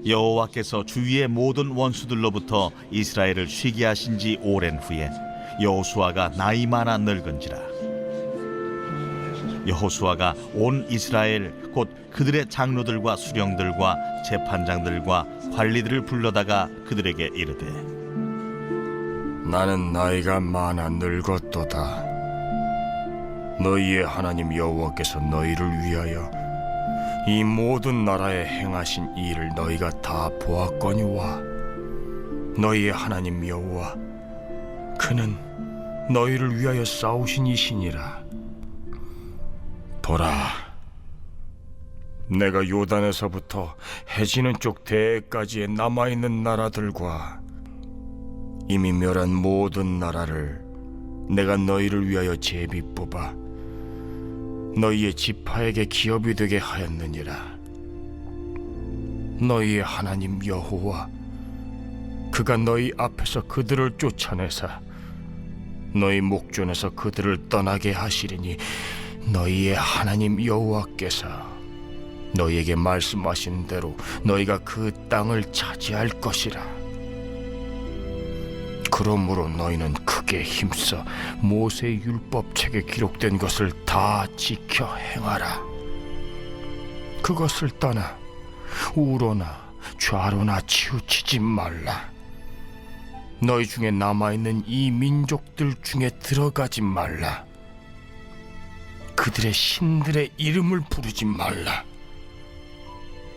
여호와께서 주위의 모든 원수들로부터 이스라엘을 쉬게 하신 지 오랜 후에 여호수아가 나이 많아 늙은지라. 여호수아가 온 이스라엘 곧 그들의 장로들과 수령들과 재판장들과 관리들을 불러다가 그들에게 이르되, 나는 나이가 많아 늙었도다. 너희의 하나님 여호와께서 너희를 위하여 이 모든 나라에 행하신 일을 너희가 다 보았거니와 너희의 하나님 여호와 그는 너희를 위하여 싸우신 이시니라. 보라, 내가 요단에서부터 해지는 쪽 대까지에 남아있는 나라들과 이미 멸한 모든 나라를 내가 너희를 위하여 제비 뽑아 너희의 지파에게 기업이 되게 하였느니라. 너희의 하나님 여호와 그가 너희 앞에서 그들을 쫓아내사 너희 목전에서 그들을 떠나게 하시리니 너희의 하나님 여호와께서 너희에게 말씀하신 대로 너희가 그 땅을 차지할 것이라. 그러므로 너희는 크게 힘써 모세의 율법책에 기록된 것을 다 지켜 행하라. 그것을 떠나 우로나 좌로나 치우치지 말라. 너희 중에 남아있는 이 민족들 중에 들어가지 말라. 그들의 신들의 이름을 부르지 말라.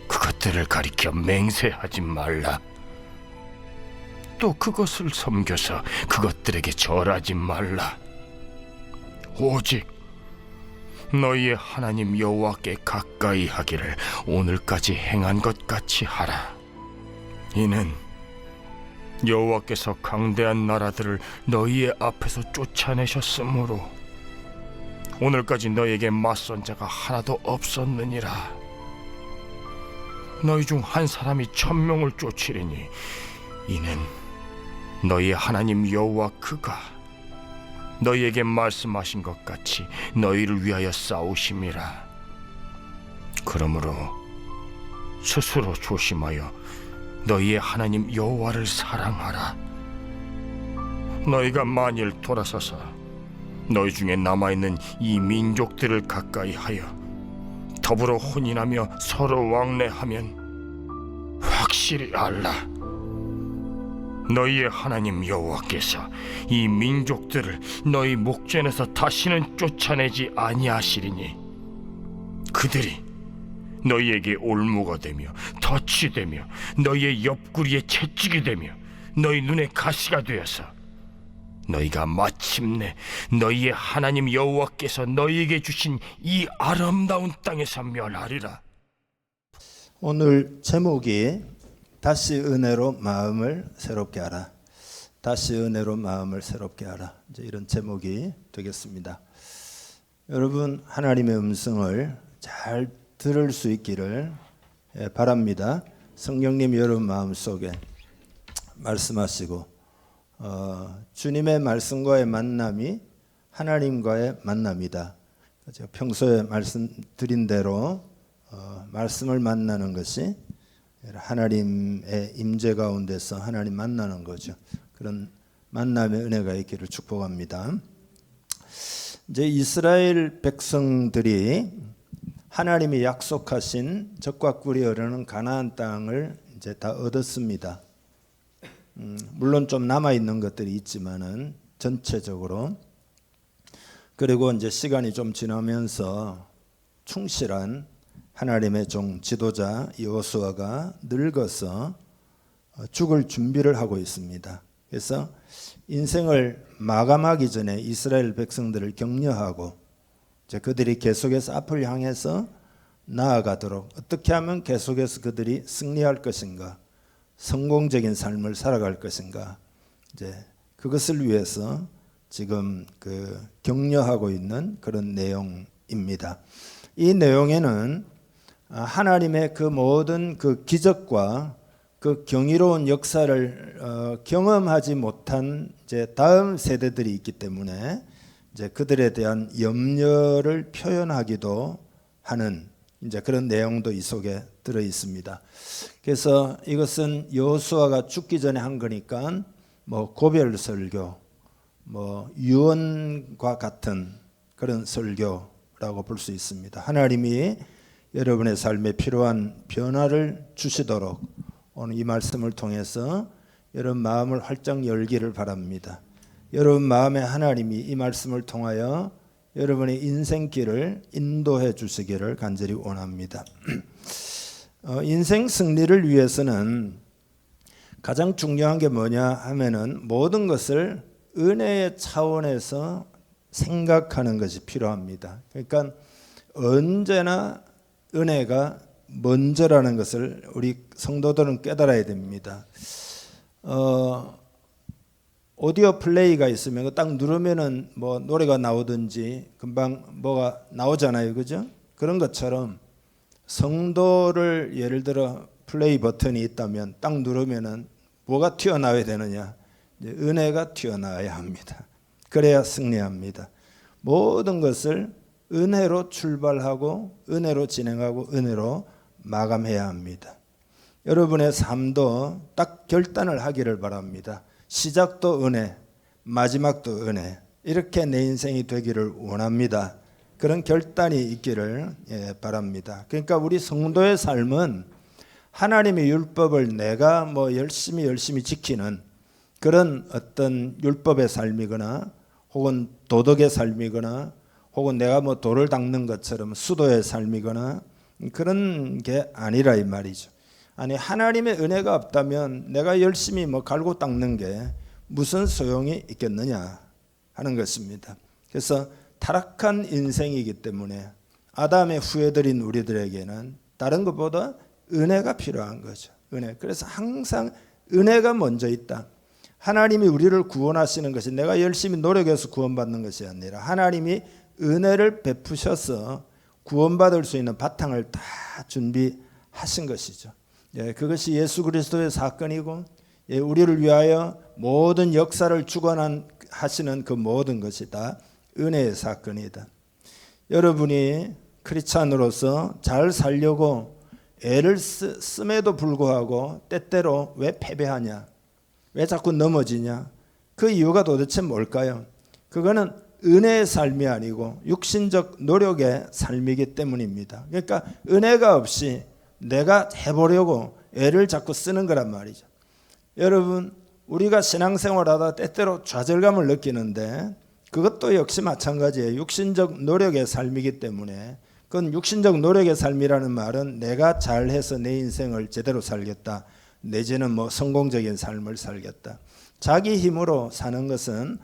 그것들을 가리켜 맹세하지 말라. 또 그것을 섬겨서 그것들에게 절하지 말라. 오직 너희의 하나님 여호와께 가까이 하기를 오늘까지 행한 것 같이 하라. 이는 여호와께서 강대한 나라들을 너희의 앞에서 쫓아내셨으므로 오늘까지 너희에게 맞선 자가 하나도 없었느니라. 너희 중 한 사람이 1000명을 쫓으리니 이는 너희 하나님 여호와 그가 너희에게 말씀하신 것 같이 너희를 위하여 싸우심이라. 그러므로 스스로 조심하여 너희의 하나님 여호와를 사랑하라. 너희가 만일 돌아서서 너희 중에 남아있는 이 민족들을 가까이 하여 더불어 혼인하며 서로 왕래하면 확실히 알라. 너희의 하나님 여호와께서 이 민족들을 너희 목전에서 다시는 쫓아내지 아니하시리니 그들이 너희에게 올무가 되며 덫이 되며 너희의 옆구리에 채찍이 되며 너희 눈에 가시가 되어서 너희가 마침내 너희의 하나님 여호와께서 너희에게 주신 이 아름다운 땅에서 멸하리라. 오늘 제목이 다시 은혜로 마음을 새롭게 하라. 다시 은혜로 마음을 새롭게 하라. 이제 이런 제목이 되겠습니다. 여러분, 하나님의 음성을 잘 들을 수 있기를 바랍니다. 성령님 여러분 마음속에 말씀하시고 주님의 말씀과의 만남이 하나님과의 만남이다. 제가 평소에 말씀드린 대로 말씀을 만나는 것이 하나님의 임재 가운데서 하나님 만나는 거죠. 그런 만남의 은혜가 있기를 축복합니다. 이제 이스라엘 백성들이 하나님이 약속하신 젖과 꿀이 흐르는 가나안 땅을 이제 다 얻었습니다. 물론 좀 남아 있는 것들이 있지만은 전체적으로. 그리고 이제 시간이 좀 지나면서 충실한 하나님의 종 지도자 여호수아가 늙어서 죽을 준비를 하고 있습니다. 그래서 인생을 마감하기 전에 이스라엘 백성들을 격려하고 이제 그들이 계속해서 앞을 향해서 나아가도록 어떻게 하면 계속해서 그들이 승리할 것인가, 성공적인 삶을 살아갈 것인가, 이제 그것을 위해서 지금 격려하고 있는 그런 내용입니다. 이 내용에는 하나님의 그 모든 그 기적과 그 경이로운 역사를 경험하지 못한 이제 다음 세대들이 있기 때문에 이제 그들에 대한 염려를 표현하기도 하는 이제 그런 내용도 이 속에 들어 있습니다. 그래서 이것은 여호수아가 죽기 전에 한 거니까 뭐 고별 설교, 뭐 유언과 같은 그런 설교라고 볼 수 있습니다. 하나님이 여러분의 삶에 필요한 변화를 주시도록 오늘 이 말씀을 통해서 여러분 마음을 활짝 열기를 바랍니다. 여러분 마음에 하나님이 이 말씀을 통하여 여러분의 인생길을 인도해 주시기를 간절히 원합니다. 인생 승리를 위해서는 가장 중요한 게 뭐냐 하면은 모든 것을 은혜의 차원에서 생각하는 것이 필요합니다. 그러니까 언제나 은혜가 먼저라는 것을 우리 성도들은 깨달아야 됩니다. 오디오 플레이가 있으면 딱 누르면은 뭐 노래가 나오든지 금방 뭐가 나오잖아요, 그죠? 그런 것처럼 성도를 예를 들어 플레이 버튼이 있다면 딱 누르면은 뭐가 튀어나와야 되느냐? 은혜가 튀어나와야 합니다. 그래야 승리합니다. 모든 것을 은혜로 출발하고 은혜로 진행하고 은혜로 마감해야 합니다. 여러분의 삶도 딱 결단을 하기를 바랍니다. 시작도 은혜, 마지막도 은혜. 이렇게 내 인생이 되기를 원합니다. 그런 결단이 있기를 바랍니다. 그러니까 우리 성도의 삶은 하나님의 율법을 내가 뭐 열심히 지키는 그런 어떤 율법의 삶이거나 혹은 도덕의 삶이거나 혹은 내가 뭐 돌을 닦는 것처럼 수도의 삶이거나 그런 게 아니라 이 말이죠. 아니 하나님의 은혜가 없다면 내가 열심히 뭐 갈고 닦는 게 무슨 소용이 있겠느냐 하는 것입니다. 그래서 타락한 인생이기 때문에 아담의 후예들인 우리들에게는 다른 것보다 은혜가 필요한 거죠. 은혜. 그래서 항상 은혜가 먼저 있다. 하나님이 우리를 구원하시는 것이 내가 열심히 노력해서 구원받는 것이 아니라 하나님이 은혜를 베푸셔서 구원받을 수 있는 바탕을 다 준비하신 것이죠. 그것이 예수 그리스도의 사건이고 우리를 위하여 모든 역사를 주관하시는 그 모든 것이 다 은혜의 사건이다. 여러분이 크리스찬으로서 잘 살려고 애를 씀에도 불구하고 때때로 왜 패배하냐? 왜 자꾸 넘어지냐? 그 이유가 도대체 뭘까요? 그거는 은혜의 삶이 아니고 육신적 노력의 삶이기 때문입니다. 그러니까 은혜가 없이 내가 해보려고 애를 자꾸 쓰는 거란 말이죠. 여러분 우리가 신앙생활하다 때때로 좌절감을 느끼는데 그것도 역시 마찬가지예요. 육신적 노력의 삶이기 때문에 그건 육신적 노력의 삶이라는 말은 내가 잘해서 내 인생을 제대로 살겠다. 내지는 뭐 성공적인 삶을 살겠다. 자기 힘으로 사는 것은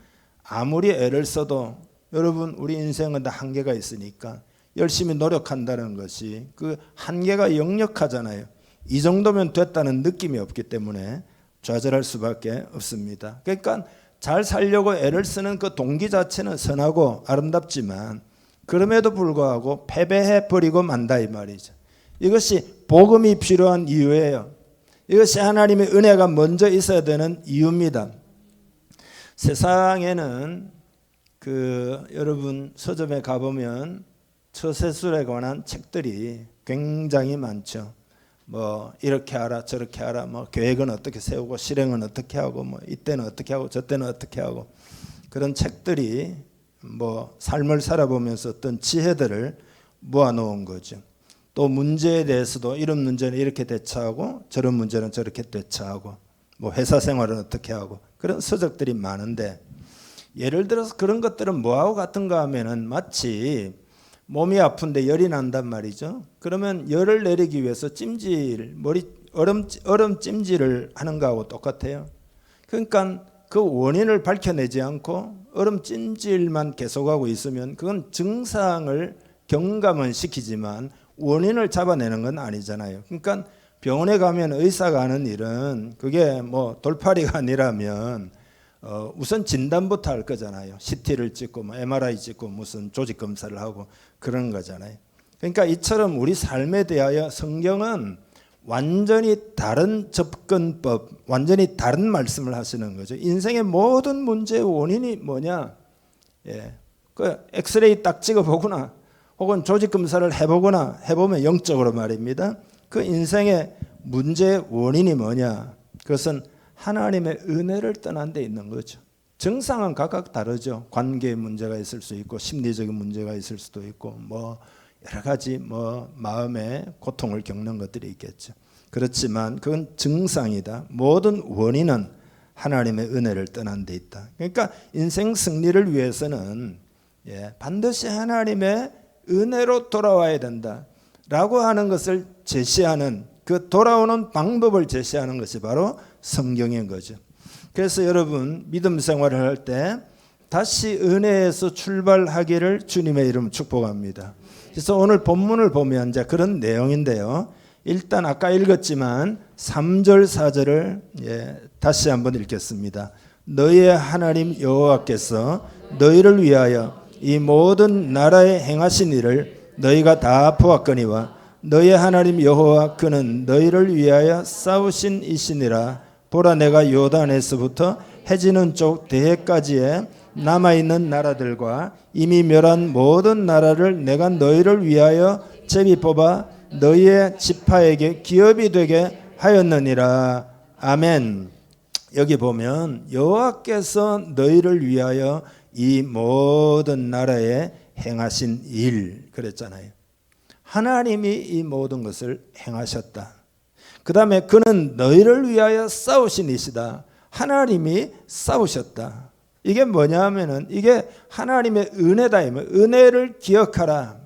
아무리 애를 써도 여러분 우리 인생은 다 한계가 있으니까 열심히 노력한다는 것이 그 한계가 역력하잖아요. 이 정도면 됐다는 느낌이 없기 때문에 좌절할 수밖에 없습니다. 그러니까 잘 살려고 애를 쓰는 그 동기 자체는 선하고 아름답지만 그럼에도 불구하고 패배해버리고 만다 이 말이죠. 이것이 복음이 필요한 이유예요. 이것이 하나님의 은혜가 먼저 있어야 되는 이유입니다. 세상에는 여러분 서점에 가보면 처세술에 관한 책들이 굉장히 많죠. 뭐 이렇게 하라 저렇게 하라 뭐 계획은 어떻게 세우고 실행은 어떻게 하고 뭐 이때는 어떻게 하고 저때는 어떻게 하고 그런 책들이 뭐 삶을 살아보면서 어떤 지혜들을 모아놓은 거죠. 또 문제에 대해서도 이런 문제는 이렇게 대처하고 저런 문제는 저렇게 대처하고 뭐 회사 생활은 어떻게 하고 그런 서적들이 많은데 예를 들어서 그런 것들은 뭐하고 같은가 하면은 마치 몸이 아픈데 열이 난단 말이죠. 그러면 열을 내리기 위해서 얼음 찜질을 하는 거하고 똑같아요. 그러니까 그 원인을 밝혀내지 않고 얼음 찜질만 계속하고 있으면 그건 증상을 경감은 시키지만 원인을 잡아내는 건 아니잖아요. 그러니까 병원에 가면 의사가 하는 일은 그게 뭐 돌팔이가 아니라면 우선 진단부터 할 거잖아요. CT를 찍고 뭐 MRI 찍고 무슨 조직 검사를 하고 그런 거잖아요. 그러니까 이처럼 우리 삶에 대하여 성경은 완전히 다른 접근법, 완전히 다른 말씀을 하시는 거죠. 인생의 모든 문제의 원인이 뭐냐? 그 엑스레이 딱 찍어보거나 혹은 조직 검사를 해보거나 해보면 영적으로 말입니다. 그 인생의 문제의 원인이 뭐냐? 그것은 하나님의 은혜를 떠난 데 있는 거죠. 증상은 각각 다르죠. 관계의 문제가 있을 수 있고 심리적인 문제가 있을 수도 있고 뭐 여러 가지 뭐 마음의 고통을 겪는 것들이 있겠죠. 그렇지만 그건 증상이다. 모든 원인은 하나님의 은혜를 떠난 데 있다. 그러니까 인생 승리를 위해서는 반드시 하나님의 은혜로 돌아와야 된다라고 하는 것을 제시하는 그 돌아오는 방법을 제시하는 것이 바로 성경인 거죠. 그래서 여러분 믿음 생활을 할 때 다시 은혜에서 출발하기를 주님의 이름으로 축복합니다. 그래서 오늘 본문을 보면 이제 그런 내용인데요. 일단 아까 읽었지만 3절 4절을 다시 한번 읽겠습니다. 너희의 하나님 여호와께서 너희를 위하여 이 모든 나라에 행하신 일을 너희가 다 보았거니와 너희의 하나님 여호와 그는 너희를 위하여 싸우신 이시니라. 보라 내가 요단에서부터 해지는 쪽 대해까지의 남아있는 나라들과 이미 멸한 모든 나라를 내가 너희를 위하여 제비 뽑아 너희의 지파에게 기업이 되게 하였느니라. 아멘. 여기 보면 여호와께서 너희를 위하여 이 모든 나라에 행하신 일 그랬잖아요. 하나님이 이 모든 것을 행하셨다. 그 다음에 그는 너희를 위하여 싸우신 이시다. 하나님이 싸우셨다. 이게 뭐냐 하면은 이게 하나님의 은혜다. 은혜를 기억하라.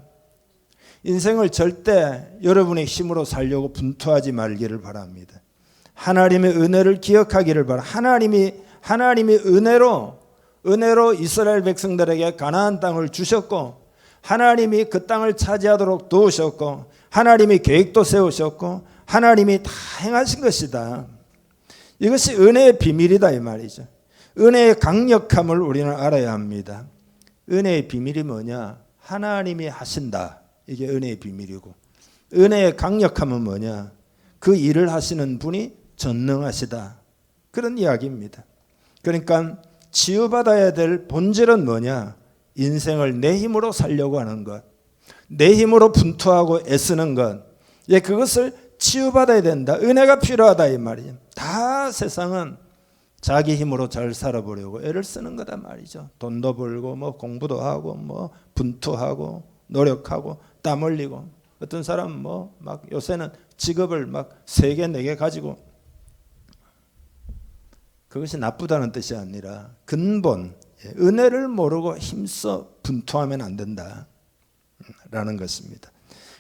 인생을 절대 여러분의 힘으로 살려고 분투하지 말기를 바랍니다. 하나님의 은혜를 기억하기를 바랍니다. 하나님이 은혜로 이스라엘 백성들에게 가나안 땅을 주셨고 하나님이 그 땅을 차지하도록 도우셨고 하나님이 계획도 세우셨고 하나님이 다 행하신 것이다. 이것이 은혜의 비밀이다 이 말이죠. 은혜의 강력함을 우리는 알아야 합니다. 은혜의 비밀이 뭐냐? 하나님이 하신다. 이게 은혜의 비밀이고 은혜의 강력함은 뭐냐? 그 일을 하시는 분이 전능하시다. 그런 이야기입니다. 그러니까 치유받아야 될 본질은 뭐냐? 인생을 내 힘으로 살려고 하는 것, 내 힘으로 분투하고 애쓰는 것, 그것을 치유받아야 된다. 은혜가 필요하다 이 말이에요. 다 세상은 자기 힘으로 잘 살아보려고 애를 쓰는 거다 말이죠. 돈도 벌고 뭐 공부도 하고 뭐 분투하고 노력하고 땀 흘리고 어떤 사람은 뭐 막 요새는 직업을 막 3개 4개 가지고 그것이 나쁘다는 뜻이 아니라 근본 은혜를 모르고 힘써 분투하면 안 된다라는 것입니다.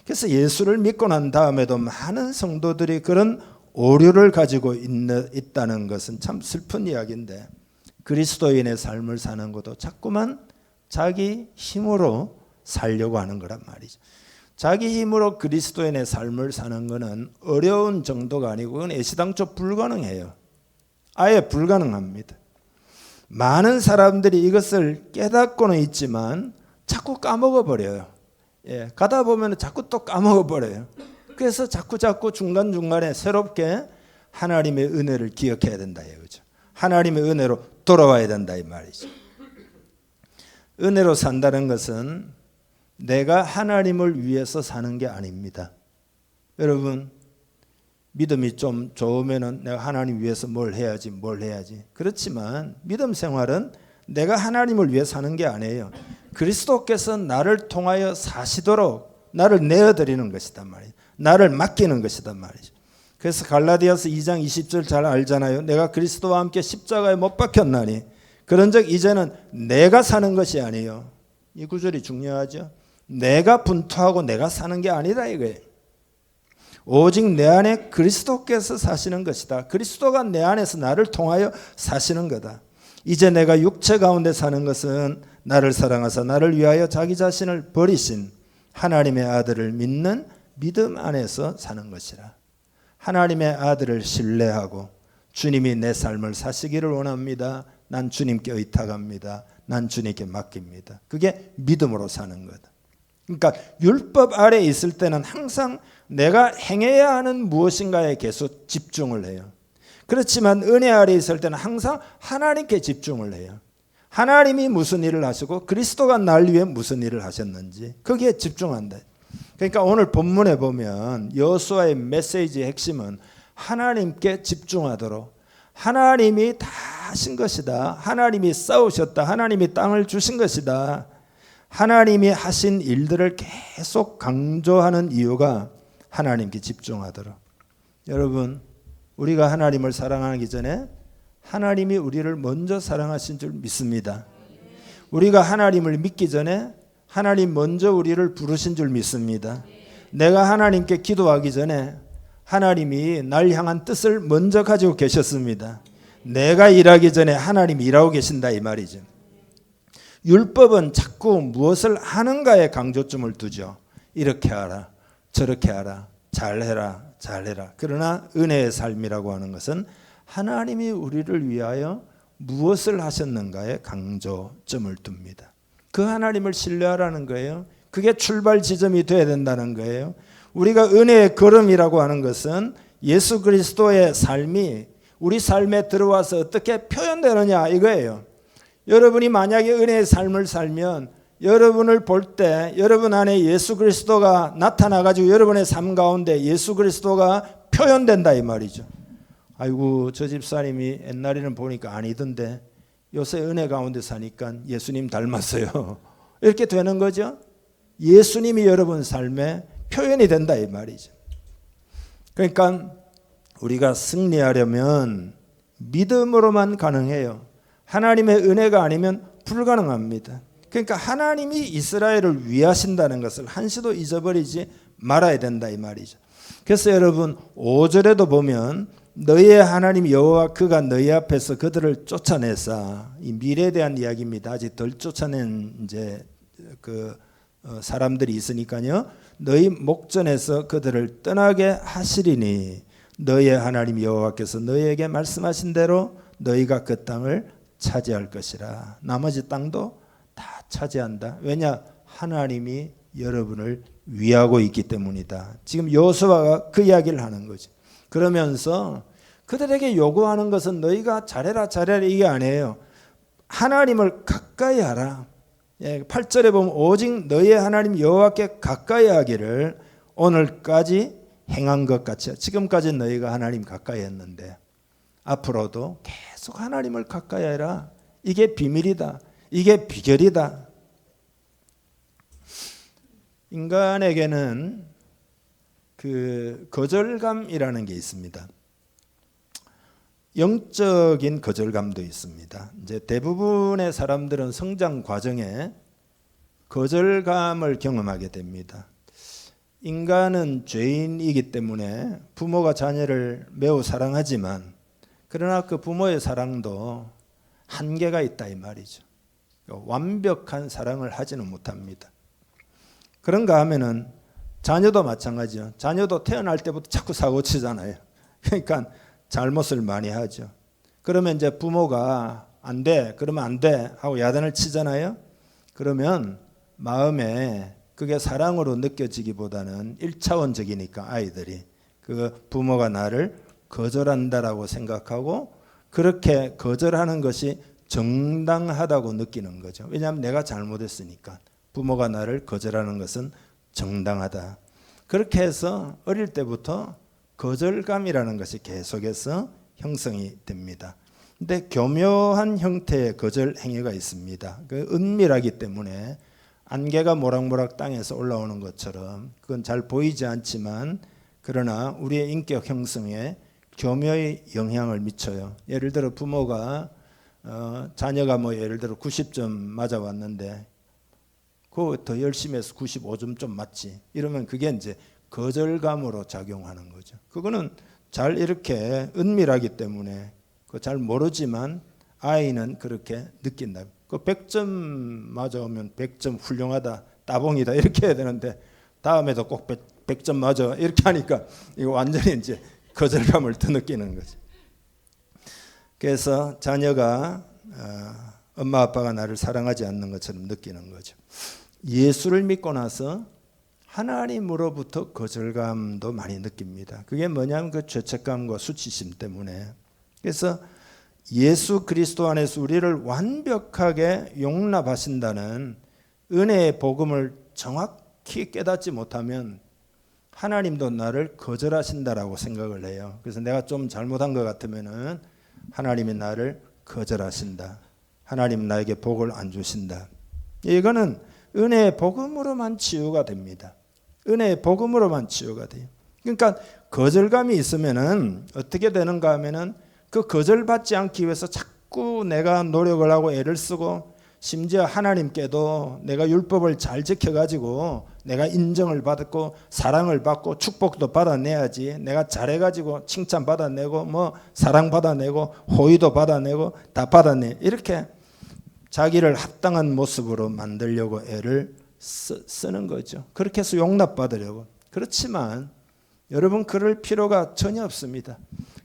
그래서 예수를 믿고 난 다음에도 많은 성도들이 그런 오류를 가지고 있다는 것은 참 슬픈 이야기인데 그리스도인의 삶을 사는 것도 자꾸만 자기 힘으로 살려고 하는 거란 말이죠. 자기 힘으로 그리스도인의 삶을 사는 것은 어려운 정도가 아니고 그건 애시당초 불가능해요. 아예 불가능합니다. 많은 사람들이 이것을 깨닫고는 있지만 자꾸 까먹어 버려요. 가다 보면 자꾸 또 까먹어 버려요. 그래서 자꾸 중간중간에 새롭게 하나님의 은혜를 기억해야 된다 이거죠. 하나님의 은혜로 돌아와야 된다 이 말이죠. 은혜로 산다는 것은 내가 하나님을 위해서 사는 게 아닙니다. 여러분 믿음이 좀 좋으면은 내가 하나님 위해서 뭘 해야지. 그렇지만 믿음 생활은 내가 하나님을 위해 사는 게 아니에요. 그리스도께서 나를 통하여 사시도록 나를 내어드리는 것이단 말이에요. 나를 맡기는 것이단 말이죠. 그래서 갈라디아서 2장 20절 잘 알잖아요. 내가 그리스도와 함께 십자가에 못 박혔나니 그런즉 이제는 내가 사는 것이 아니에요. 이 구절이 중요하죠. 내가 분투하고 내가 사는 게 아니다 이거예요. 오직 내 안에 그리스도께서 사시는 것이다. 그리스도가 내 안에서 나를 통하여 사시는 거다. 이제 내가 육체 가운데 사는 것은 나를 사랑하사 나를 위하여 자기 자신을 버리신 하나님의 아들을 믿는 믿음 안에서 사는 것이라. 하나님의 아들을 신뢰하고 주님이 내 삶을 사시기를 원합니다. 난 주님께 의탁합니다. 난 주님께 맡깁니다. 그게 믿음으로 사는 거다. 그러니까 율법 아래 있을 때는 항상 내가 행해야 하는 무엇인가에 계속 집중을 해요. 그렇지만 은혜 아래 있을 때는 항상 하나님께 집중을 해요. 하나님이 무슨 일을 하시고 그리스도가 날 위해 무슨 일을 하셨는지 거기에 집중한다. 그러니까 오늘 본문에 보면 여호수아의 메시지의 핵심은 하나님께 집중하도록, 하나님이 다 하신 것이다, 하나님이 싸우셨다, 하나님이 땅을 주신 것이다, 하나님이 하신 일들을 계속 강조하는 이유가 하나님께 집중하도록. 여러분, 우리가 하나님을 사랑하기 전에 하나님이 우리를 먼저 사랑하신 줄 믿습니다. 우리가 하나님을 믿기 전에 하나님 먼저 우리를 부르신 줄 믿습니다. 내가 하나님께 기도하기 전에 하나님이 날 향한 뜻을 먼저 가지고 계셨습니다. 내가 일하기 전에 하나님이 일하고 계신다 이 말이죠. 율법은 자꾸 무엇을 하는가에 강조점을 두죠. 이렇게 하라, 저렇게 하라, 잘해라, 잘해라. 그러나 은혜의 삶이라고 하는 것은 하나님이 우리를 위하여 무엇을 하셨는가에 강조점을 둡니다. 그 하나님을 신뢰하라는 거예요. 그게 출발 지점이 되어야 된다는 거예요. 우리가 은혜의 걸음이라고 하는 것은 예수 그리스도의 삶이 우리 삶에 들어와서 어떻게 표현되느냐 이거예요. 여러분이 만약에 은혜의 삶을 살면 여러분을 볼 때 여러분 안에 예수 그리스도가 나타나가지고 여러분의 삶 가운데 예수 그리스도가 표현된다 이 말이죠. 아이고 저 집사님이 옛날에는 보니까 아니던데 요새 은혜 가운데 사니까 예수님 닮았어요. 이렇게 되는 거죠. 예수님이 여러분 삶에 표현이 된다 이 말이죠. 그러니까 우리가 승리하려면 믿음으로만 가능해요. 하나님의 은혜가 아니면 불가능합니다. 그러니까 하나님이 이스라엘을 위하신다는 것을 한시도 잊어버리지 말아야 된다 이 말이죠. 그래서 여러분 5절에도 보면 너희의 하나님 여호와 그가 너희 앞에서 그들을 쫓아내사, 이 미래에 대한 이야기입니다. 아직 덜 쫓아낸 이제 사람들이 있으니까요. 너희 목전에서 그들을 떠나게 하시리니 너희의 하나님 여호와께서 너희에게 말씀하신 대로 너희가 그 땅을 차지할 것이라. 나머지 땅도 다 차지한다. 왜냐? 하나님이 여러분을 위하고 있기 때문이다. 지금 여호수아가 그 이야기를 하는 거죠. 그러면서 그들에게 요구하는 것은 너희가 잘해라 잘해라 이게 아니에요. 하나님을 가까이 하라. 8절에 보면 오직 너희의 하나님 여호와께 가까이 하기를 오늘까지 행한 것 같이. 지금까지 너희가 하나님 가까이 했는데 앞으로도 계속 하나님을 가까이 해라. 이게 비밀이다. 이게 비결이다. 인간에게는 그 거절감이라는 게 있습니다. 영적인 거절감도 있습니다. 이제 대부분의 사람들은 성장 과정에 거절감을 경험하게 됩니다. 인간은 죄인이기 때문에 부모가 자녀를 매우 사랑하지만 그러나 그 부모의 사랑도 한계가 있다 이 말이죠. 완벽한 사랑을 하지는 못합니다. 그런가 하면은 자녀도 마찬가지죠. 자녀도 태어날 때부터 자꾸 사고 치잖아요. 그러니까 잘못을 많이 하죠. 그러면 이제 부모가 안 돼, 그러면 안 돼 하고 야단을 치잖아요. 그러면 마음에 그게 사랑으로 느껴지기보다는 1차원적이니까 아이들이 그 부모가 나를 거절한다라고 생각하고 그렇게 거절하는 것이 정당하다고 느끼는 거죠. 왜냐하면 내가 잘못했으니까 부모가 나를 거절하는 것은 정당하다. 그렇게 해서 어릴 때부터 거절감이라는 것이 계속해서 형성이 됩니다. 근데 교묘한 형태의 거절 행위가 있습니다. 그 은밀하기 때문에 안개가 모락모락 땅에서 올라오는 것처럼 그건 잘 보이지 않지만 그러나 우리의 인격 형성에 교묘히 영향을 미쳐요. 예를 들어 부모가 자녀가 뭐 예를 들어 90점 맞아왔는데 그거 더 열심히 해서 95점 좀 맞지 이러면 그게 이제 거절감으로 작용하는 거죠. 그거는 잘 이렇게 은밀하기 때문에 잘 모르지만 아이는 그렇게 느낀다. 그 100점 맞아오면 100점 훌륭하다, 따봉이다 이렇게 해야 되는데 다음에도 꼭 100점 맞아 이렇게 하니까 이거 완전히 이제 거절감을 더 느끼는 거죠. 그래서 자녀가 엄마 아빠가 나를 사랑하지 않는 것처럼 느끼는 거죠. 예수를 믿고 나서 하나님으로부터 거절감도 많이 느낍니다. 그게 뭐냐면 그 죄책감과 수치심 때문에. 그래서 예수 그리스도 안에서 우리를 완벽하게 용납하신다는 은혜의 복음을 정확히 깨닫지 못하면 하나님도 나를 거절하신다라고 생각을 해요. 그래서 내가 좀 잘못한 것 같으면은 하나님이 나를 거절하신다. 하나님 나에게 복을 안 주신다. 이거는 은혜의 복음으로만 치유가 됩니다. 은혜의 복음으로만 치유가 돼요. 그러니까 거절감이 있으면은 어떻게 되는가 하면은 그 거절받지 않기 위해서 자꾸 내가 노력을 하고 애를 쓰고 심지어 하나님께도 내가 율법을 잘 지켜가지고 내가 인정을 받고 사랑을 받고 축복도 받아내야지, 내가 잘해가지고 칭찬 받아내고 뭐 사랑 받아내고 호의도 받아내고 다 받아내, 이렇게 자기를 합당한 모습으로 만들려고 애를 쓰는 거죠. 그렇게 해서 용납받으려고. 그렇지만 여러분, 그럴 필요가 전혀 없습니다.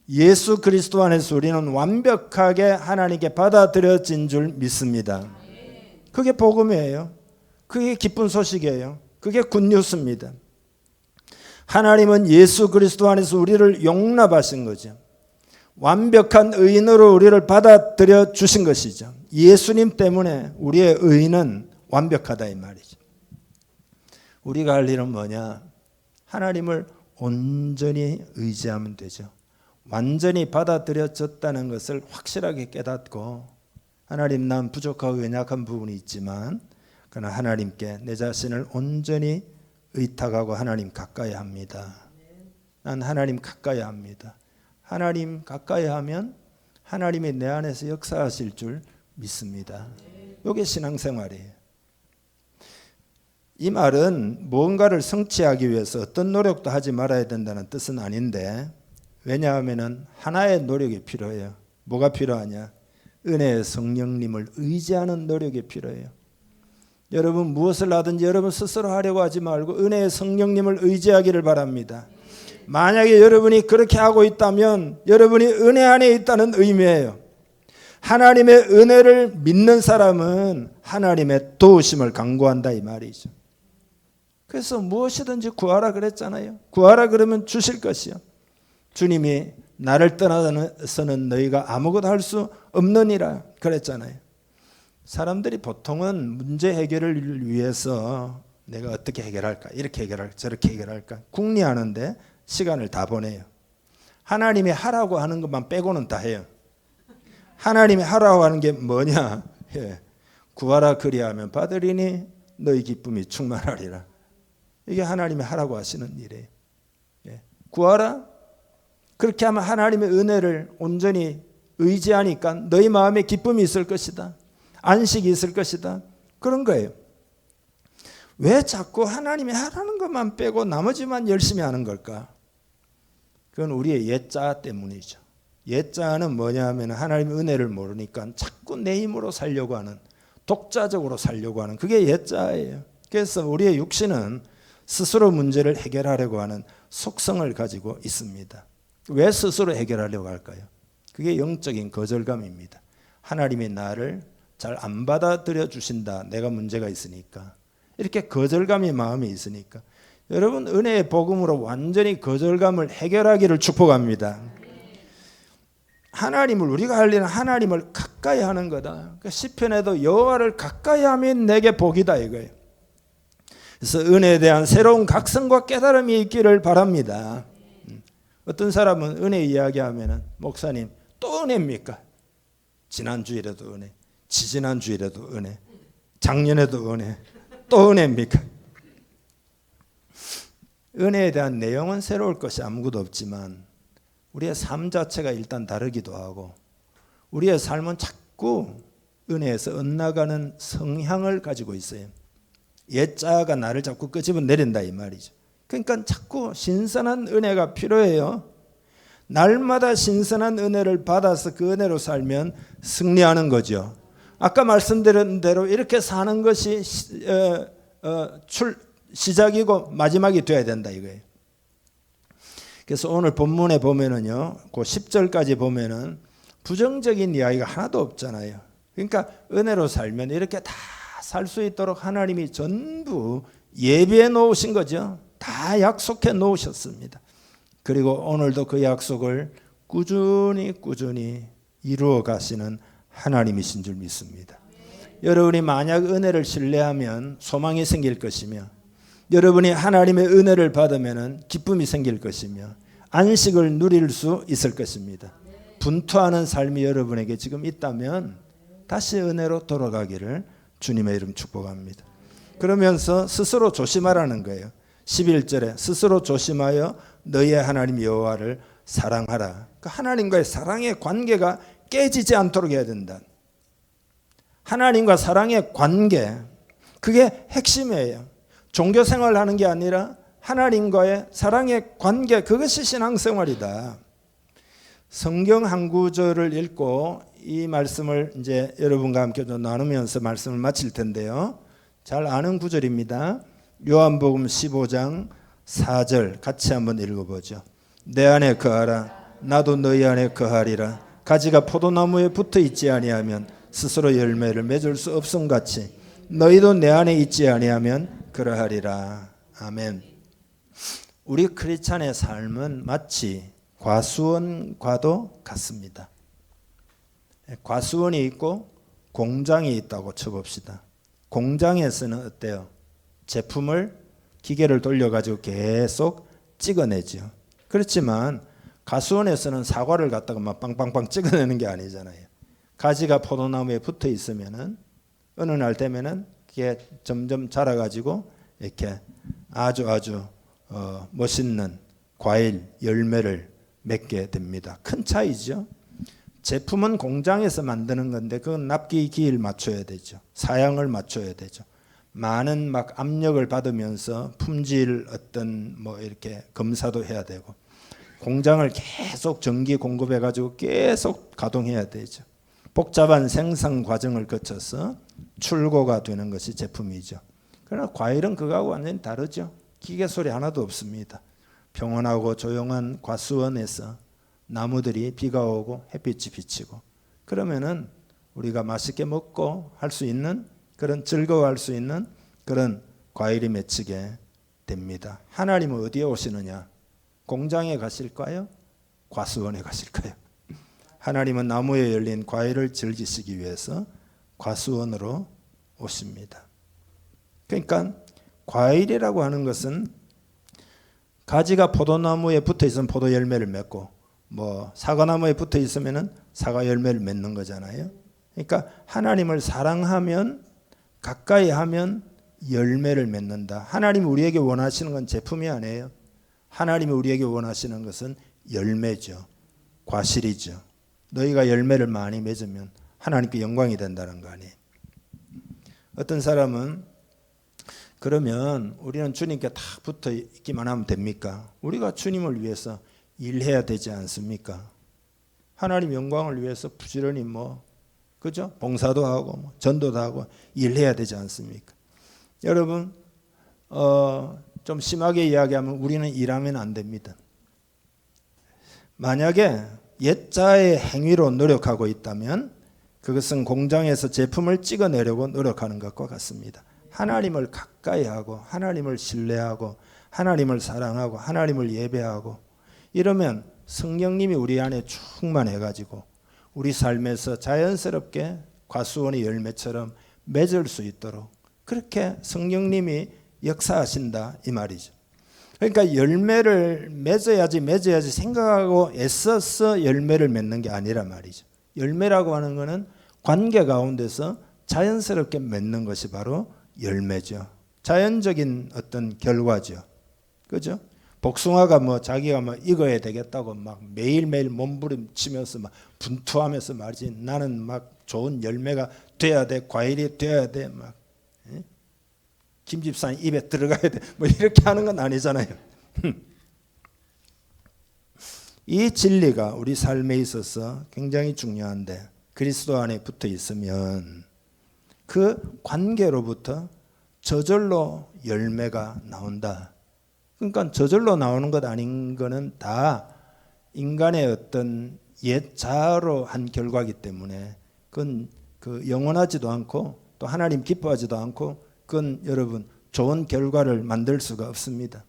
예수 그리스도 안에서 우리는 완벽하게 하나님께 받아들여진 줄 믿습니다. 그게 복음이에요. 그게 기쁜 소식이에요. 그게 굿뉴스입니다. 하나님은 예수 그리스도 안에서 우리를 용납하신 거죠. 완벽한 의인으로 우리를 받아들여 주신 것이죠. 예수님 때문에 우리의 의인은 완벽하다 이 말이죠. 우리가 할 일은 뭐냐? 하나님을 온전히 의지하면 되죠. 완전히 받아들여졌다는 것을 확실하게 깨닫고, 하나님, 난 부족하고 연약한 부분이 있지만 그러나 하나님께 내 자신을 온전히 의탁하고 하나님 가까이 합니다. 난 하나님 가까이 합니다. 하나님 가까이 하면 하나님이 내 안에서 역사하실 줄 믿습니다. 이게 신앙생활이에요. 이 말은 무언가를 성취하기 위해서 어떤 노력도 하지 말아야 된다는 뜻은 아닌데, 왜냐하면 하나의 노력이 필요해요. 뭐가 필요하냐? 은혜의 성령님을 의지하는 노력이 필요해요. 여러분, 무엇을 하든지 여러분 스스로 하려고 하지 말고 은혜의 성령님을 의지하기를 바랍니다. 만약에 여러분이 그렇게 하고 있다면 여러분이 은혜 안에 있다는 의미예요. 하나님의 은혜를 믿는 사람은 하나님의 도우심을 간구한다 이 말이죠. 그래서 무엇이든지 구하라 그랬잖아요. 구하라 그러면 주실 것이요. 주님이 나를 떠나서는 너희가 아무것도 할 수 없느니라 그랬잖아요. 사람들이 보통은 문제 해결을 위해서 내가 어떻게 해결할까, 이렇게 해결할까, 저렇게 해결할까 궁리하는데 시간을 다 보내요. 하나님이 하라고 하는 것만 빼고는 다 해요. 하나님이 하라고 하는 게 뭐냐? 예. 구하라 그리하면 받으리니 너희 기쁨이 충만하리라. 이게 하나님이 하라고 하시는 일이에요. 예. 구하라. 그렇게 하면 하나님의 은혜를 온전히 의지하니까 너희 마음에 기쁨이 있을 것이다. 안식이 있을 것이다. 그런 거예요. 왜 자꾸 하나님이 하라는 것만 빼고 나머지만 열심히 하는 걸까? 그건 우리의 옛자 때문이죠. 옛자는 뭐냐 하면 하나님의 은혜를 모르니까 자꾸 내 힘으로 살려고 하는, 독자적으로 살려고 하는, 그게 옛자예요. 그래서 우리의 육신은 스스로 문제를 해결하려고 하는 속성을 가지고 있습니다. 왜 스스로 해결하려고 할까요? 그게 영적인 거절감입니다. 하나님이 나를 잘 안 받아들여 주신다. 내가 문제가 있으니까. 이렇게 거절감이 마음에 있으니까. 여러분, 은혜의 복음으로 완전히 거절감을 해결하기를 축복합니다. 하나님을, 우리가 할 일은 하나님을 가까이 하는 거다. 그러니까 시편에도 여호와를 가까이 하면 내게 복이다 이거예요. 그래서 은혜에 대한 새로운 각성과 깨달음이 있기를 바랍니다. 어떤 사람은 은혜 이야기하면 목사님 또 은혜입니까? 지난주일에도 은혜, 지지난주일에도 은혜, 작년에도 은혜, 또 은혜입니까? 은혜에 대한 내용은 새로울 것이 아무것도 없지만 우리의 삶 자체가 일단 다르기도 하고 우리의 삶은 자꾸 은혜에서 엇나가는 성향을 가지고 있어요. 옛자가 나를 자꾸 끄집어 내린다 이 말이죠. 그러니까 자꾸 신선한 은혜가 필요해요. 날마다 신선한 은혜를 받아서 그 은혜로 살면 승리하는 거죠. 아까 말씀드린 대로 이렇게 사는 것이 시작이고 마지막이 돼야 된다 이거예요. 그래서 오늘 본문에 보면은요, 그 10절까지 보면은 부정적인 이야기가 하나도 없잖아요. 그러니까 은혜로 살면 이렇게 다 살 수 있도록 하나님이 전부 예비해 놓으신 거죠. 다 약속해 놓으셨습니다. 그리고 오늘도 그 약속을 꾸준히 이루어 가시는 하나님이신 줄 믿습니다. 여러분이 만약 은혜를 신뢰하면 소망이 생길 것이며, 여러분이 하나님의 은혜를 받으면 기쁨이 생길 것이며, 안식을 누릴 수 있을 것입니다. 분투하는 삶이 여러분에게 지금 있다면 다시 은혜로 돌아가기를 주님의 이름 축복합니다. 그러면서 스스로 조심하라는 거예요. 11절에 스스로 조심하여 너희의 하나님 여호와를 사랑하라. 그 하나님과의 사랑의 관계가 깨지지 않도록 해야 된다. 하나님과 사랑의 관계, 그게 핵심이에요. 종교 생활을 하는 게 아니라 하나님과의 사랑의 관계, 그것이 신앙생활이다. 성경 한 구절을 읽고 이 말씀을 이제 여러분과 함께 좀 나누면서 말씀을 마칠 텐데요. 잘 아는 구절입니다. 요한복음 15장 4절 같이 한번 읽어보죠. 내 안에 거하라, 나도 너희 안에 거하리라. 가지가 포도나무에 붙어 있지 아니하면 스스로 열매를 맺을 수 없음 같이 너희도 내 안에 있지 아니하면 그러하리라. 아멘. 우리 크리스찬의 삶은 마치 과수원과도 같습니다. 과수원이 있고 공장이 있다고 쳐봅시다. 공장에서는 어때요? 제품을 기계를 돌려가지고 계속 찍어내죠. 그렇지만 과수원에서는 사과를 갖다가 막 빵빵빵 찍어내는 게 아니잖아요. 가지가 포도나무에 붙어 있으면은 어느 날 되면은 그게 점점 자라가지고 이렇게 아주 멋있는 과일 열매를 맺게 됩니다. 큰 차이죠. 제품은 공장에서 만드는 건데 그건 납기 기일 맞춰야 되죠. 사양을 맞춰야 되죠. 많은 막 압력을 받으면서 품질 어떤 뭐 이렇게 검사도 해야 되고, 공장을 계속 전기 공급해 가지고 계속 가동해야 되죠. 복잡한 생산 과정을 거쳐서 출고가 되는 것이 제품이죠. 그러나 과일은 그거하고 완전히 다르죠. 기계 소리 하나도 없습니다. 평온하고 조용한 과수원에서 나무들이 비가 오고 햇빛이 비치고, 그러면은 우리가 맛있게 먹고 할 수 있는 그런, 즐거워할 수 있는 그런 과일이 맺히게 됩니다. 하나님은 어디에 오시느냐? 공장에 가실까요? 과수원에 가실까요? 하나님은 나무에 열린 과일을 즐기시기 위해서 과수원으로 오십니다. 그러니까 과일이라고 하는 것은 가지가 포도나무에 붙어 있으면 포도 열매를 맺고, 뭐 사과나무에 붙어 있으면은 사과 열매를 맺는 거잖아요. 그러니까 하나님을 사랑하면, 가까이 하면 열매를 맺는다. 하나님이 우리에게 원하시는 건 제품이 아니에요. 하나님이 우리에게 원하시는 것은 열매죠. 과실이죠. 너희가 열매를 많이 맺으면 하나님께 영광이 된다는 거 아니에요. 어떤 사람은 그러면 우리는 주님께 다 붙어 있기만 하면 됩니까? 우리가 주님을 위해서 일해야 되지 않습니까? 하나님 영광을 위해서 부지런히 그죠? 봉사도 하고 전도도 하고 일해야 되지 않습니까? 여러분, 좀 심하게 이야기하면 우리는 일하면 안 됩니다. 만약에 옛자의 행위로 노력하고 있다면 그것은 공장에서 제품을 찍어내려고 노력하는 것과 같습니다. 하나님을 가까이 하고 하나님을 신뢰하고 하나님을 사랑하고 하나님을 예배하고 이러면 성령님이 우리 안에 충만해가지고 우리 삶에서 자연스럽게 과수원의 열매처럼 맺을 수 있도록 그렇게 성령님이 역사하신다 이 말이죠. 그러니까 열매를 맺어야지 생각하고 애써서 열매를 맺는 게 아니라 말이죠. 열매라고 하는 것은 관계 가운데서 자연스럽게 맺는 것이 바로 열매죠. 자연적인 어떤 결과죠. 그죠? 복숭아가 자기가 익어야 되겠다고 매일매일 몸부림치면서 분투하면서 말이지, 나는 좋은 열매가 돼야 돼, 과일이 돼야 돼, 김 집사님 입에 들어가야 돼, 이렇게 하는 건 아니잖아요. 이 진리가 우리 삶에 있어서 굉장히 중요한데 그리스도 안에 붙어 있으면 그 관계로부터 저절로 열매가 나온다. 그러니까 저절로 나오는 것 아닌 거는 다 인간의 어떤 옛 자아로 한 결과이기 때문에 그건 영원하지도 않고 또 하나님 기뻐하지도 않고 그건 여러분 좋은 결과를 만들 수가 없습니다.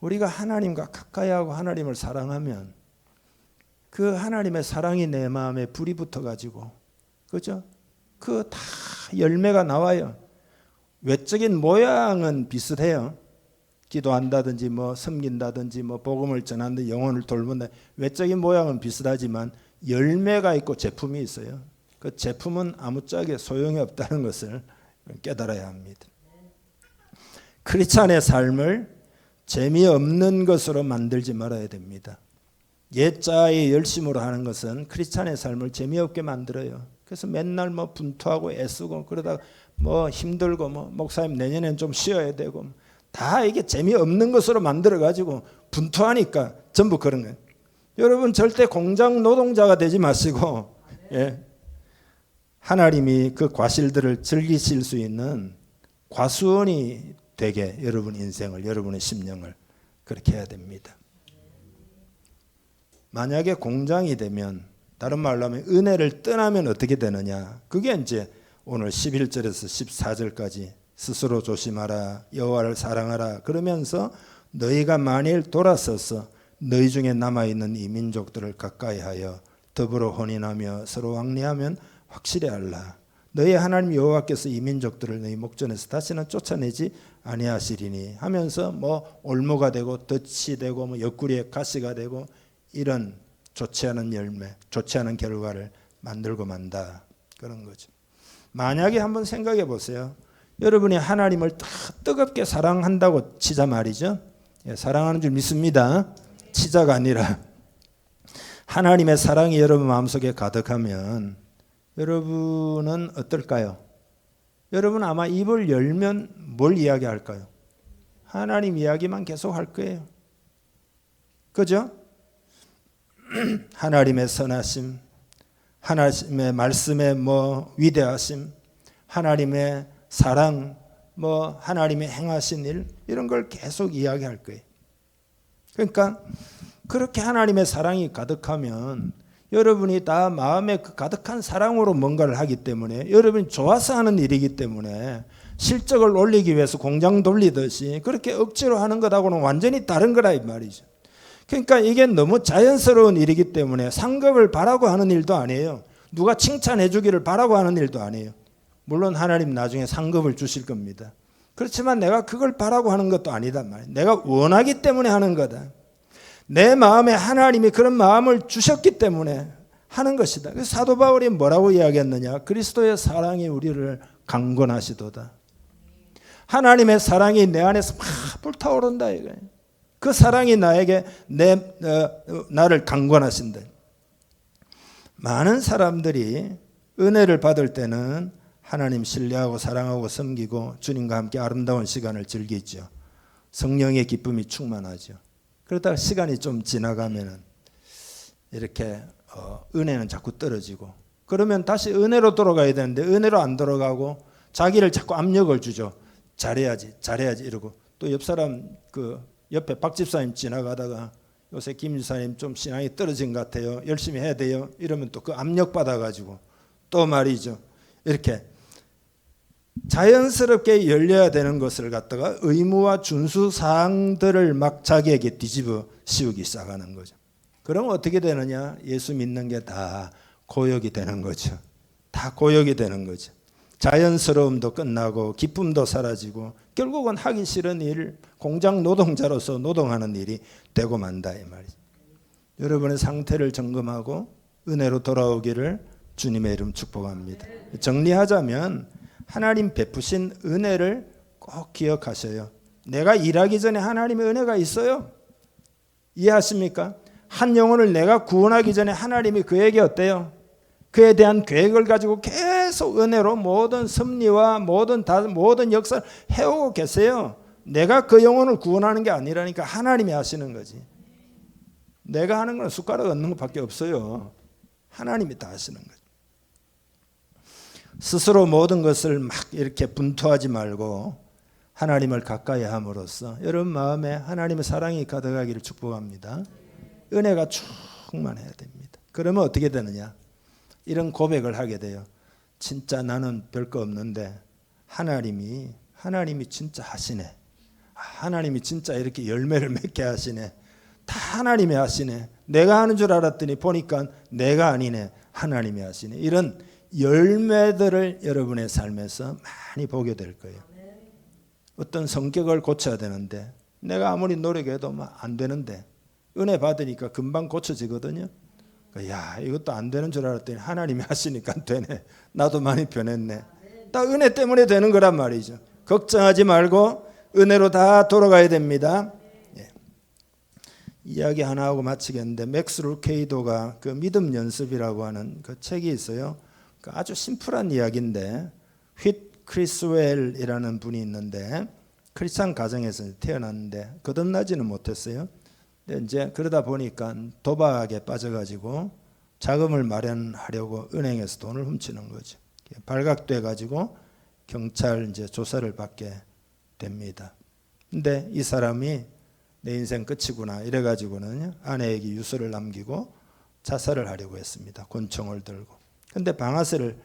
우리가 하나님과 가까이 하고 하나님을 사랑하면 그 하나님의 사랑이 내 마음에 불이 붙어가지고, 그죠? 그 다 열매가 나와요. 외적인 모양은 비슷해요. 기도한다든지 뭐 섬긴다든지 뭐 복음을 전하는데 영혼을 돌본다. 외적인 모양은 비슷하지만 열매가 있고 제품이 있어요. 그 제품은 아무짝에 소용이 없다는 것을 깨달아야 합니다. 크리스찬의 삶을 재미없는 것으로 만들지 말아야 됩니다. 옛자의 열심으로 하는 것은 크리스찬의 삶을 재미없게 만들어요. 그래서 맨날 뭐 분투하고 애쓰고 그러다가 뭐 힘들고 뭐 목사님 내년엔 좀 쉬어야 되고 다 이게 재미없는 것으로 만들어 가지고 분투하니까 전부 그런 거예요. 여러분 절대 공장 노동자가 되지 마시고 하나님이 그 과실들을 즐기실 수 있는 과수원이 되게 여러분 인생을, 여러분의 심령을 그렇게 해야 됩니다. 만약에 공장이 되면, 다른 말로 하면 은혜를 떠나면 어떻게 되느냐, 그게 이제 오늘 11절에서 14절까지 스스로 조심하라, 여호와를 사랑하라 그러면서 너희가 만일 돌아서서 너희 중에 남아있는 이 민족들을 가까이하여 더불어 혼인하며 서로 왕래하면 확실히 알라. 너희 하나님 여호와께서 이 민족들을 너희 목전에서 다시는 쫓아내지 아니하시리니 하면서 뭐 올무가 되고 덫이 되고 뭐 옆구리에 가시가 되고 이런 좋지 않은 열매, 좋지 않은 결과를 만들고 만다, 그런 거죠. 만약에 한번 생각해 보세요. 여러분이 하나님을 뜨겁게 사랑한다고 치자 말이죠. 사랑하는 줄 믿습니다. 치자가 아니라 하나님의 사랑이 여러분 마음속에 가득하면 여러분은 어떨까요? 여러분 아마 입을 열면 뭘 이야기할까요? 하나님 이야기만 계속 할 거예요. 그죠? 하나님의 선하심, 하나님의 말씀의 뭐 위대하심, 하나님의 사랑, 뭐 하나님의 행하신 일, 이런 걸 계속 이야기할 거예요. 그러니까 그렇게 하나님의 사랑이 가득하면 여러분이 다 마음에 그 가득한 사랑으로 뭔가를 하기 때문에, 여러분이 좋아서 하는 일이기 때문에 실적을 올리기 위해서 공장 돌리듯이 그렇게 억지로 하는 것하고는 완전히 다른 거라 이 말이죠. 그러니까 이게 너무 자연스러운 일이기 때문에 상급을 바라고 하는 일도 아니에요. 누가 칭찬해 주기를 바라고 하는 일도 아니에요. 물론 하나님 나중에 상급을 주실 겁니다. 그렇지만 내가 그걸 바라고 하는 것도 아니단 말이에요. 내가 원하기 때문에 하는 거다. 내 마음에 하나님이 그런 마음을 주셨기 때문에 하는 것이다. 그래서 사도 바울이 뭐라고 이야기했느냐? 그리스도의 사랑이 우리를 강권하시도다. 하나님의 사랑이 내 안에서 막 불타오른다 이거예요. 그 사랑이 나에게 나를 강권하신다. 많은 사람들이 은혜를 받을 때는 하나님 신뢰하고 사랑하고 섬기고 주님과 함께 아름다운 시간을 즐기죠. 성령의 기쁨이 충만하죠. 그러다가 시간이 좀 지나가면은 이렇게 은혜는 자꾸 떨어지고, 그러면 다시 은혜로 돌아가야 되는데 은혜로 안 돌아가고 자기를 자꾸 압력을 주죠. 잘해야지 이러고, 또 옆 사람 그 옆에 박 집사님 지나가다가 요새 김 집사님 좀 신앙이 떨어진 것 같아요, 열심히 해야 돼요 이러면 또 그 압력 받아가지고 또 말이죠, 이렇게 자연스럽게 열려야 되는 것을 갖다가 의무와 준수 사항들을 막 자기에게 뒤집어 씌우기 시작하는 거죠. 그러면 어떻게 되느냐? 예수 믿는 게 다 고역이 되는 거죠. 다 고역이 되는 거죠. 자연스러움도 끝나고 기쁨도 사라지고 결국은 하기 싫은 일, 공장 노동자로서 노동하는 일이 되고 만다 이 말이죠. 여러분의 상태를 점검하고 은혜로 돌아오기를 주님의 이름 축복합니다. 정리하자면 하나님 베푸신 은혜를 꼭 기억하셔요. 내가 일하기 전에 하나님의 은혜가 있어요. 이해하십니까? 한 영혼을 내가 구원하기 전에 하나님이 그에게 어때요? 그에 대한 계획을 가지고 계속 은혜로 모든 섭리와 모든 역사를 해오고 계세요. 내가 그 영혼을 구원하는 게 아니라니까 하나님이 하시는 거지. 내가 하는 건 숟가락 얹는 것밖에 없어요. 하나님이 다 하시는 거죠. 스스로 모든 것을 막 이렇게 분투하지 말고 하나님을 가까이 함으로써 여러분 마음에 하나님의 사랑이 가득하기를 축복합니다. 은혜가 충만해야 됩니다. 그러면 어떻게 되느냐? 이런 고백을 하게 돼요. 진짜 나는 별거 없는데 하나님이 진짜 하시네. 하나님이 진짜 이렇게 열매를 맺게 하시네. 다 하나님이 하시네. 내가 하는 줄 알았더니 보니까 내가 아니네. 하나님이 하시네. 이런 열매들을 여러분의 삶에서 많이 보게 될 거예요. 어떤 성격을 고쳐야 되는데 내가 아무리 노력해도 안 되는데 은혜 받으니까 금방 고쳐지거든요. 야, 이것도 안 되는 줄 알았더니 하나님이 하시니까 되네. 나도 많이 변했네. 딱 은혜 때문에 되는 거란 말이죠. 걱정하지 말고 은혜로 다 돌아가야 됩니다. 예. 이야기 하나 하고 마치겠는데 맥스 루케이도가 그 믿음 연습이라고 하는 그 책이 있어요. 그 아주 심플한 이야기인데 휘트 크리스웰이라는 분이 있는데 크리스찬 가정에서 태어났는데 거듭나지는 못했어요. 근데 이제 그러다 보니까 도박에 빠져가지고 자금을 마련하려고 은행에서 돈을 훔치는 거죠. 발각돼 가지고 경찰 이제 조사를 받게 됩니다. 근데 이 사람이 내 인생 끝이구나 이래 가지고는 아내에게 유서를 남기고 자살을 하려고 했습니다. 권총을 들고. 근데 방아쇠를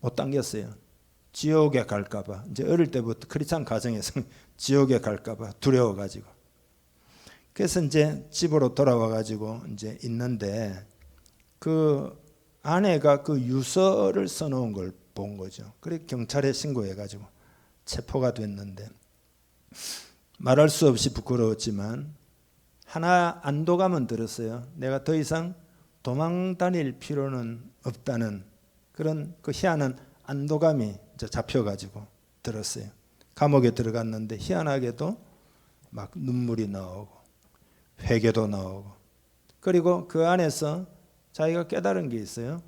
못 당겼어요. 지옥에 갈까봐. 이제 어릴 때부터 크리스찬 가정에서 지옥에 갈까봐 두려워가지고. 그래서 이제 집으로 돌아와가지고 이제 있는데 그 아내가 그 유서를 써놓은 걸 본 거죠. 그래 경찰에 신고해가지고 체포가 됐는데 말할 수 없이 부끄러웠지만 하나 안도감은 들었어요. 내가 더 이상 도망 다닐 필요는 없다는 그런 그 희한한 안도감이 이제 잡혀가지고 들었어요. 감옥에 들어갔는데 희한하게도 막 눈물이 나오고 회개도 나오고 그리고 그 안에서 자기가 깨달은 게 있어요.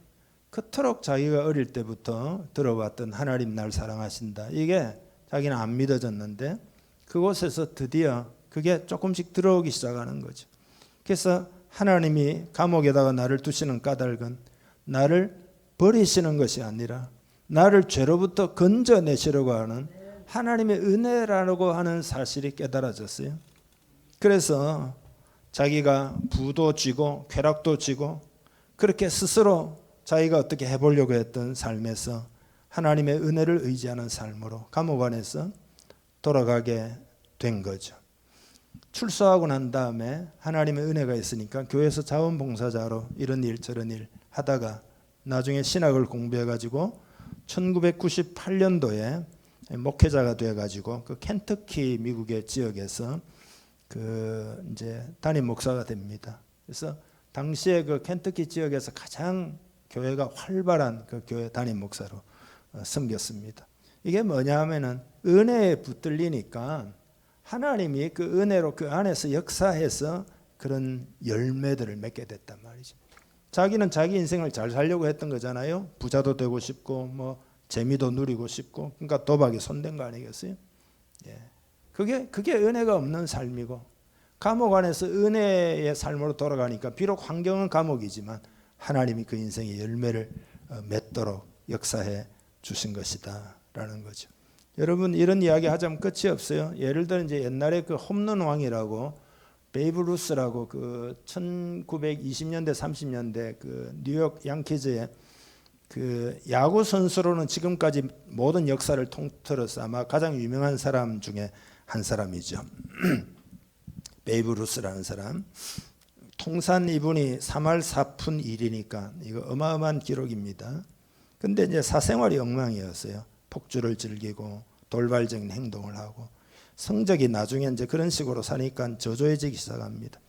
그토록 자기가 어릴 때부터 들어왔던 하나님 날 사랑하신다. 이게 자기는 안 믿어졌는데 그곳에서 드디어 그게 조금씩 들어오기 시작하는 거죠. 그래서 하나님이 감옥에다가 나를 두시는 까닭은 나를 버리시는 것이 아니라 나를 죄로부터 건져내시려고 하는 하나님의 은혜라고 하는 사실이 깨달아졌어요. 그래서 자기가 부도 쥐고 쾌락도 쥐고 그렇게 스스로 자기가 어떻게 해보려고 했던 삶에서 하나님의 은혜를 의지하는 삶으로 감옥 안에서 돌아가게 된 거죠. 출소하고 난 다음에 하나님의 은혜가 있으니까 교회에서 자원봉사자로 이런 일 저런 일 하다가 나중에 신학을 공부해가지고 1998년도에 목회자가 돼가지고 그 켄터키 미국의 지역에서 그 이제 담임 목사가 됩니다. 그래서 당시에 그 켄터키 지역에서 가장 교회가 활발한 그 교회 담임 목사로 섬겼습니다. 이게 뭐냐 하면은 은혜에 붙들리니까 하나님이 그 은혜로 그 안에서 역사해서 그런 열매들을 맺게 됐단 말이죠. 자기는 자기 인생을 잘 살려고 했던 거잖아요. 부자도 되고 싶고 뭐 재미도 누리고 싶고 그러니까 도박에 손댄 거 아니겠어요? 예. 그게 은혜가 없는 삶이고 감옥 안에서 은혜의 삶으로 돌아가니까 비록 환경은 감옥이지만 하나님이 그 인생의 열매를 맺도록 역사해 주신 것이다라는 거죠. 여러분 이런 이야기 하자면 끝이 없어요. 예를 들어 이제 옛날에 그 홈런 왕이라고 베이브 루스라고 그 1920년대 30년대 그 뉴욕 양키즈의 그 야구 선수로는 지금까지 모든 역사를 통틀어서 아마 가장 유명한 사람 중에 한 사람이죠. 베이브 루스라는 사람. 통산 이분이 3할 4푼 1이니까 이거 어마어마한 기록입니다. 근데 이제 사생활이 엉망이었어요. 폭주를 즐기고 돌발적인 행동을 하고 성적이 나중에 이제 그런 식으로 사니까 저조해지기 시작합니다.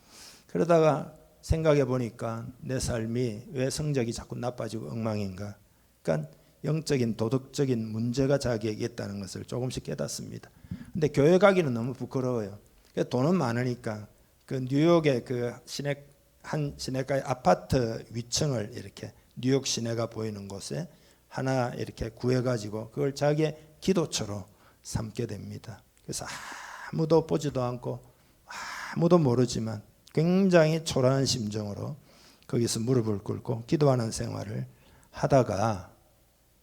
그러다가 생각해 보니까 내 삶이 왜 성적이 자꾸 나빠지고 엉망인가? 그러니까 영적인 도덕적인 문제가 자기에게 있다는 것을 조금씩 깨닫습니다. 근데 교회 가기는 너무 부끄러워요. 돈은 많으니까 그 뉴욕의 그 한 시내가의 아파트 위층을 이렇게 뉴욕 시내가 보이는 곳에 하나 이렇게 구해가지고 그걸 자기의 기도처로 삼게 됩니다. 그래서 아무도 보지도 않고 아무도 모르지만 굉장히 초라한 심정으로 거기서 무릎을 꿇고 기도하는 생활을 하다가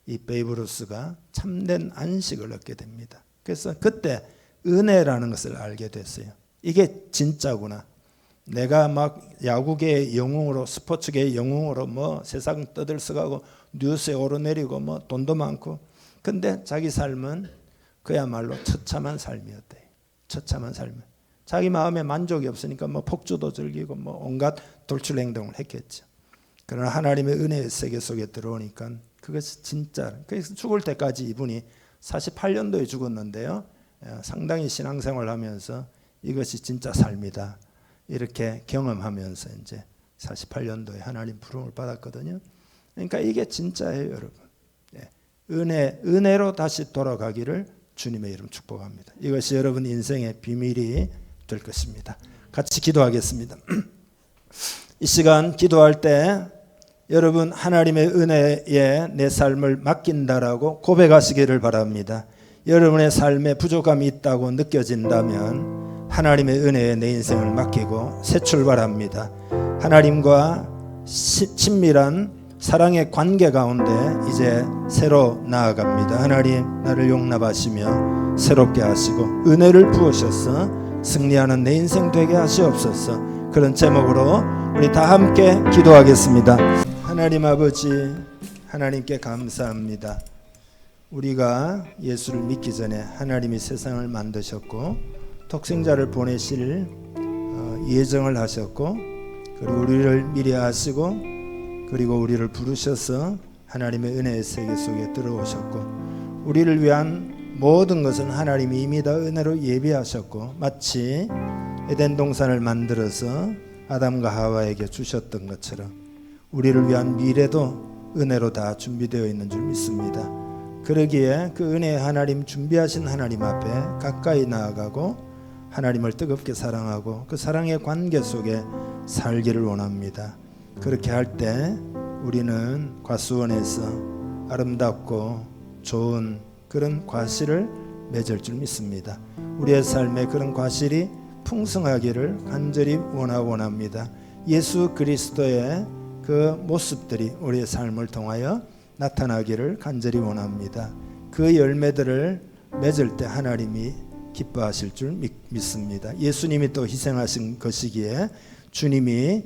이 베이브 루스가 참된 안식을 얻게 됩니다. 그래서 그때 은혜라는 것을 알게 됐어요. 이게 진짜구나. 내가 막 야구계의 영웅으로 스포츠계의 영웅으로 뭐 세상 떠들썩하고 뉴스에 오르내리고 뭐 돈도 많고 근데 자기 삶은 그야말로 처참한 삶이었대. 처참한 삶. 자기 마음에 만족이 없으니까 뭐 폭주도 즐기고 뭐 온갖 돌출 행동을 했겠죠. 그러나 하나님의 은혜의 세계 속에 들어오니까 그것이 진짜, 그래서 죽을 때까지 이분이 48년도에 죽었는데요. 상당히 신앙생활 하면서 이것이 진짜 삶이다 이렇게 경험하면서 이제 48년도에 하나님 부름을 받았거든요. 그러니까 이게 진짜예요, 여러분. 은혜로 다시 돌아가기를 주님의 이름 축복합니다. 이것이 여러분 인생의 비밀이 될 것입니다. 같이 기도하겠습니다. 이 시간 기도할 때 여러분 하나님의 은혜에 내 삶을 맡긴다라고 고백하시기를 바랍니다. 여러분의 삶에 부족함이 있다고 느껴진다면 하나님의 은혜에 내 인생을 맡기고 새 출발합니다. 하나님과 친밀한 사랑의 관계 가운데 이제 새로 나아갑니다. 하나님 나를 용납하시며 새롭게 하시고 은혜를 부으셔서 승리하는 내 인생 되게 하시옵소서. 그런 제목으로 우리 다 함께 기도하겠습니다. 하나님 아버지, 하나님께 감사합니다. 우리가 예수를 믿기 전에 하나님이 세상을 만드셨고 독생자를 보내실 예정을 하셨고, 그리고 우리를 미리 아시고, 그리고 우리를 부르셔서 하나님의 은혜의 세계 속에 들어오셨고, 우리를 위한 모든 것은 하나님이 이미 다 은혜로 예비하셨고, 마치 에덴 동산을 만들어서 아담과 하와에게 주셨던 것처럼 우리를 위한 미래도 은혜로 다 준비되어 있는 줄 믿습니다. 그러기에 그 은혜의 하나님, 준비하신 하나님 앞에 가까이 나아가고 하나님을 뜨겁게 사랑하고 그 사랑의 관계 속에 살기를 원합니다. 그렇게 할 때 우리는 과수원에서 아름답고 좋은 그런 과실을 맺을 줄 믿습니다. 우리의 삶에 그런 과실이 풍성하기를 간절히 원합니다. 예수 그리스도의 그 모습들이 우리의 삶을 통하여 나타나기를 간절히 원합니다. 그 열매들을 맺을 때 하나님이 기뻐하실 줄 믿습니다. 예수님이 또 희생하신 것이기에 주님이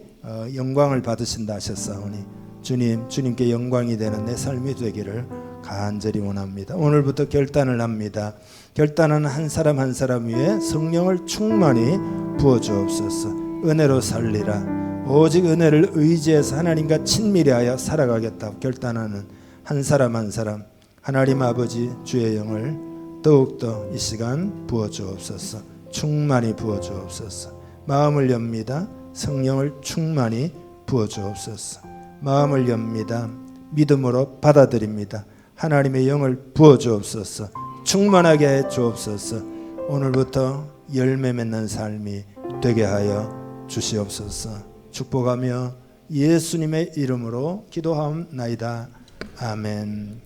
영광을 받으신다 하셨사오니 주님께 영광이 되는 내 삶이 되기를 간절히 원합니다. 오늘부터 결단을 합니다. 결단은 한 사람 한 사람 위에 성령을 충만히 부어주옵소서. 은혜로 살리라. 오직 은혜를 의지해서 하나님과 친밀하여 살아가겠다 결단하는 한 사람 한 사람, 하나님 아버지 주의 영을 더욱더 이 시간 부어주옵소서. 충만히 부어주옵소서. 마음을 엽니다. 성령을 충만히 부어주옵소서. 마음을 엽니다. 믿음으로 받아들입니다. 하나님의 영을 부어주옵소서. 충만하게 해 주옵소서. 오늘부터 열매 맺는 삶이 되게 하여 주시옵소서. 축복하며 예수님의 이름으로 기도하옵나이다. 아멘.